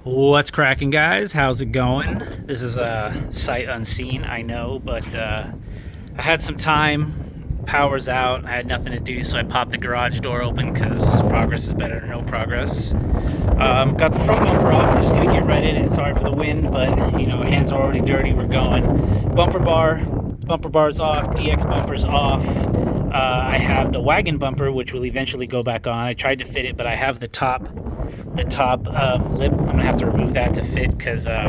What's cracking, guys? How's it going? This is a sight unseen, I know, but I had some time. Power's out. I had nothing to do, so I popped the garage door open because progress is better than no progress. Got the front bumper off. We're just gonna get right in it. Sorry for the wind, but you know, hands are already dirty. We're going. Bumper bar's off. DX bumper's off. I have the wagon bumper, which will eventually go back on. I tried to fit it, but I have the top lip. I'm gonna have to remove that to fit because I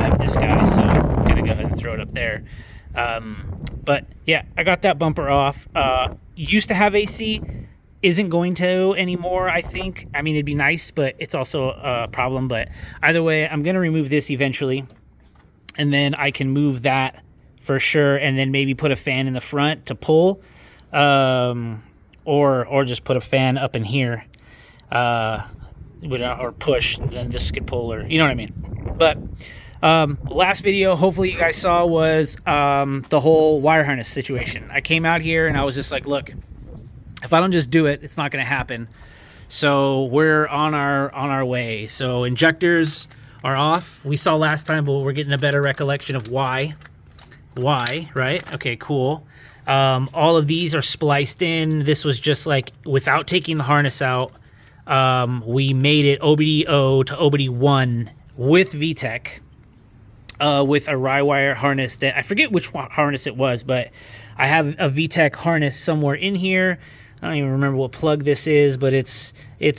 have this guy, so I'm gonna go ahead and throw it up there. But yeah, I got that bumper off. Used to have AC, isn't going to anymore, I think. I mean, it'd be nice, but it's also a problem. But either way, I'm gonna remove this eventually, and then I can move that for sure, and then maybe put a fan in the front to pull, or just put a fan up in here. Or push, and then this could pull, or you know what I mean. But last video, hopefully you guys saw, was the whole wire harness situation. I came out here and I was just like, look, if I don't just do it, it's not going to happen. So we're on our way. So injectors are off. We saw last time, but we're getting a better recollection of why, right? Okay, cool. All of these are spliced in. This was just like without taking the harness out. We made it OBD0 to OBD1 with VTEC, with a wire harness that I forget which harness it was, but I have a VTEC harness somewhere in here. I don't even remember what plug this is, but it's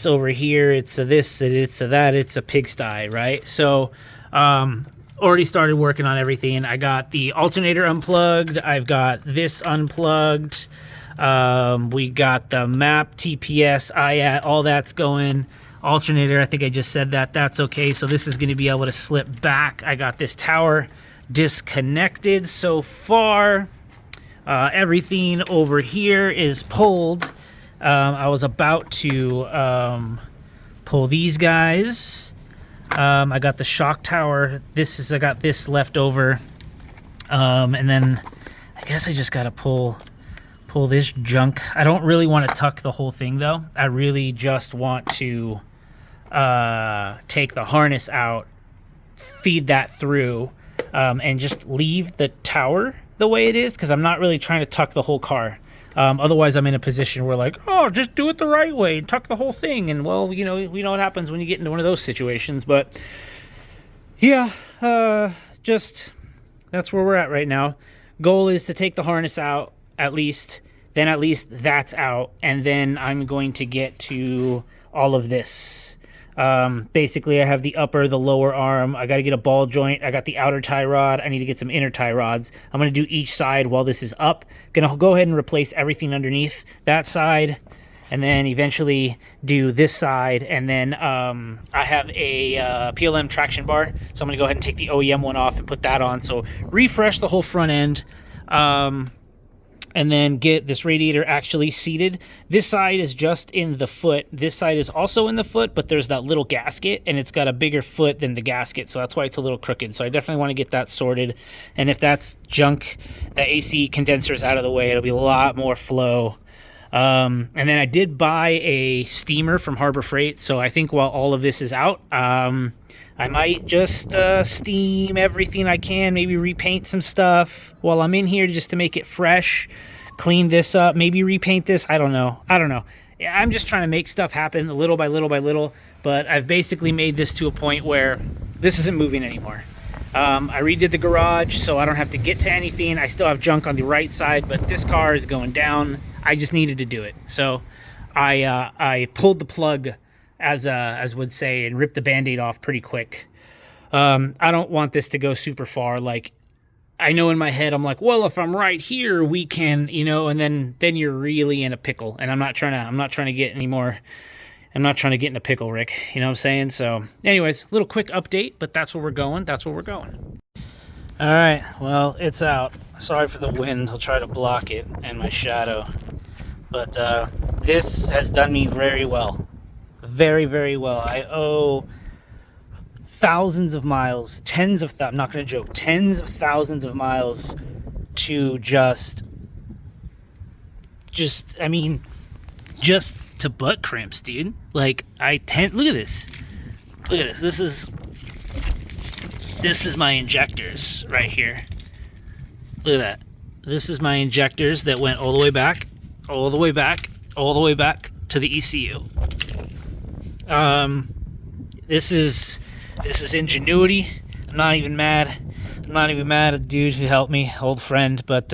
over here. It's a this, it's a that, it's a pigsty, right? So, already started working on everything. I got the alternator unplugged. I've got this unplugged. We got the map, TPS, IAT, all that's going. Alternator, I think I just said that. That's okay. So this is going to be able to slip back. I got this tower disconnected so far. Everything over here is pulled. I was about to pull these guys. I got the shock tower. I got this left over. And then I guess I just got to pull this junk. I don't really want to tuck the whole thing though. I really just want to take the harness out, feed that through, and just leave the tower the way it is, because I'm not really trying to tuck the whole car. Otherwise I'm in a position where like, oh, just do it the right way, tuck the whole thing, and well, you know what happens when you get into one of those situations. But yeah, just that's where we're at right now. Goal is to take the harness out at least that's out, and then I'm going to get to all of this. Basically I have the upper, the lower arm. I got to get a ball joint. I got the outer tie rod. I need to get some inner tie rods. I'm going to do each side while this is up. Gonna go ahead and replace everything underneath that side, and then eventually do this side. And then I have a PLM traction bar, so I'm gonna go ahead and take the OEM one off and put that on, so refresh the whole front end. And then get this radiator actually seated. This side is just in the foot. This side is also in the foot, but there's that little gasket, and it's got a bigger foot than the gasket, so that's why it's a little crooked. So I definitely want to get that sorted. And if that's junk, the AC condenser is out of the way, it'll be a lot more flow. And then I did buy a steamer from Harbor Freight, so I think while all of this is out, I might just steam everything I can, maybe repaint some stuff while I'm in here just to make it fresh, clean this up, maybe repaint this. I don't know. I'm just trying to make stuff happen little by little by little, but I've basically made this to a point where this isn't moving anymore. I redid the garage, so I don't have to get to anything. I still have junk on the right side, but this car is going down. I just needed to do it. So I pulled the plug, as would say, and ripped the Band-Aid off pretty quick. I don't want this to go super far. Like, I know in my head, I'm like, well, if I'm right here, we can, and then you're really in a pickle. And I'm not trying to get any more. I'm not trying to get in a pickle, Rick. You know what I'm saying? So anyways, little quick update, but that's where we're going. All right. Well, it's out. Sorry for the wind. I'll try to block it and my shadow. But this has done me very well. Very, very well. I owe thousands of miles, I'm not going to joke, tens of thousands of miles to just to butt cramps, dude. Like, look at this. This is this is my injectors right here. Look at that. This is my injectors that went all the way back, all the way back, all the way back to the ECU. This is ingenuity. I'm not even mad. I'm not even mad at the dude who helped me, old friend, but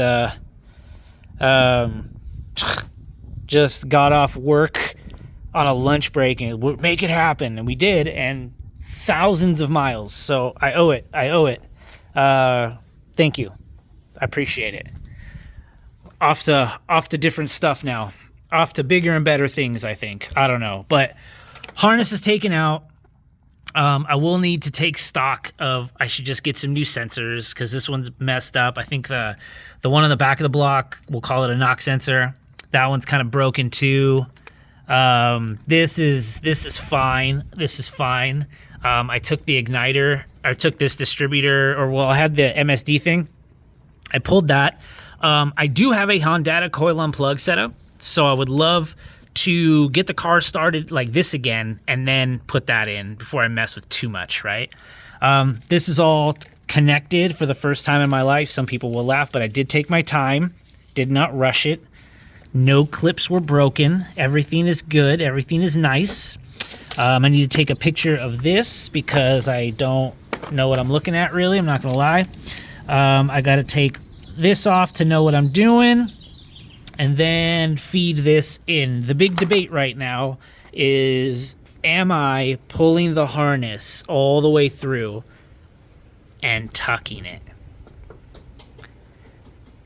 just got off work on a lunch break and we'll make it happen, and we did, and thousands of miles. So I owe it. Thank you. I appreciate it. Off to different stuff now. Off to bigger and better things, I think. I don't know. But harness is taken out. I will need to take stock of, I should just get some new sensors because this one's messed up. I think the one on the back of the block, we'll call it a knock sensor. That one's kind of broken too. This is fine. This is fine. I took the igniter, I took this distributor, or well, I had the MSD thing. I pulled that. I do have a Hondata coil unplug setup, so I would love to get the car started like this again and then put that in before I mess with too much, right? This is all connected for the first time in my life. Some people will laugh, but I did take my time, did not rush it. No clips were broken. Everything is good. Everything is nice. I need to take a picture of this because I don't know what I'm looking at really. I'm not going to lie. I got to take this off to know what I'm doing and then feed this in. The big debate right now is, am I pulling the harness all the way through and tucking it?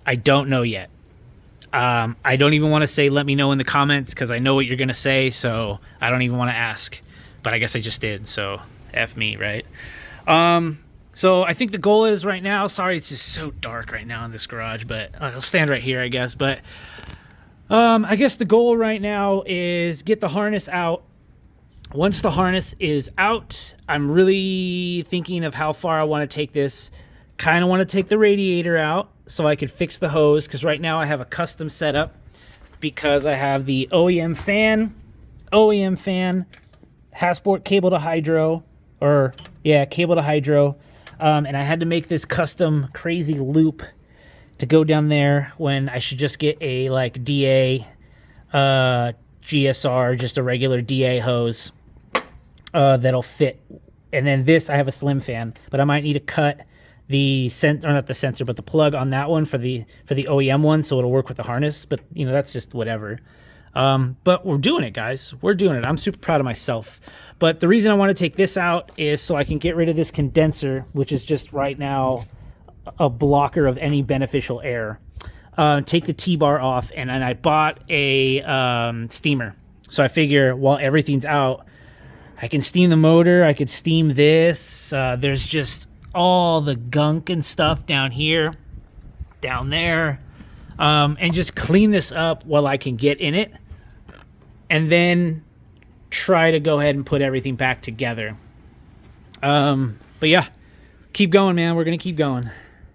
I don't know yet. I don't even want to say let me know in the comments because I know what you're going to say, so I don't even want to ask. But I guess I just did, so F me, right? So I think the goal is right now, sorry it's just so dark right now in this garage, but I'll stand right here, I guess. But I guess the goal right now is get the harness out. Once the harness is out, I'm really thinking of how far I want to take this. Kind of want to take the radiator out so I could fix the hose, because right now I have a custom setup because I have the OEM fan, Hasport cable to hydro, cable to hydro, and I had to make this custom crazy loop to go down there when I should just get a like DA GSR, just a regular DA hose that'll fit. And then this, I have a slim fan, but I might need to cut the not the sensor, but the plug on that one for the OEM one, so it'll work with the harness. But you know, that's just whatever. But we're doing it, guys. We're doing it. I'm super proud of myself. But the reason I want to take this out is so I can get rid of this condenser, which is just right now a blocker of any beneficial air. Take the T-bar off, and then I bought a steamer. So I figure while everything's out, I can steam the motor. I could steam this. There's just all the gunk and stuff down here, down there, and just clean this up while I can get in it, and then try to go ahead and put everything back together. But yeah, keep going, man. We're gonna keep going.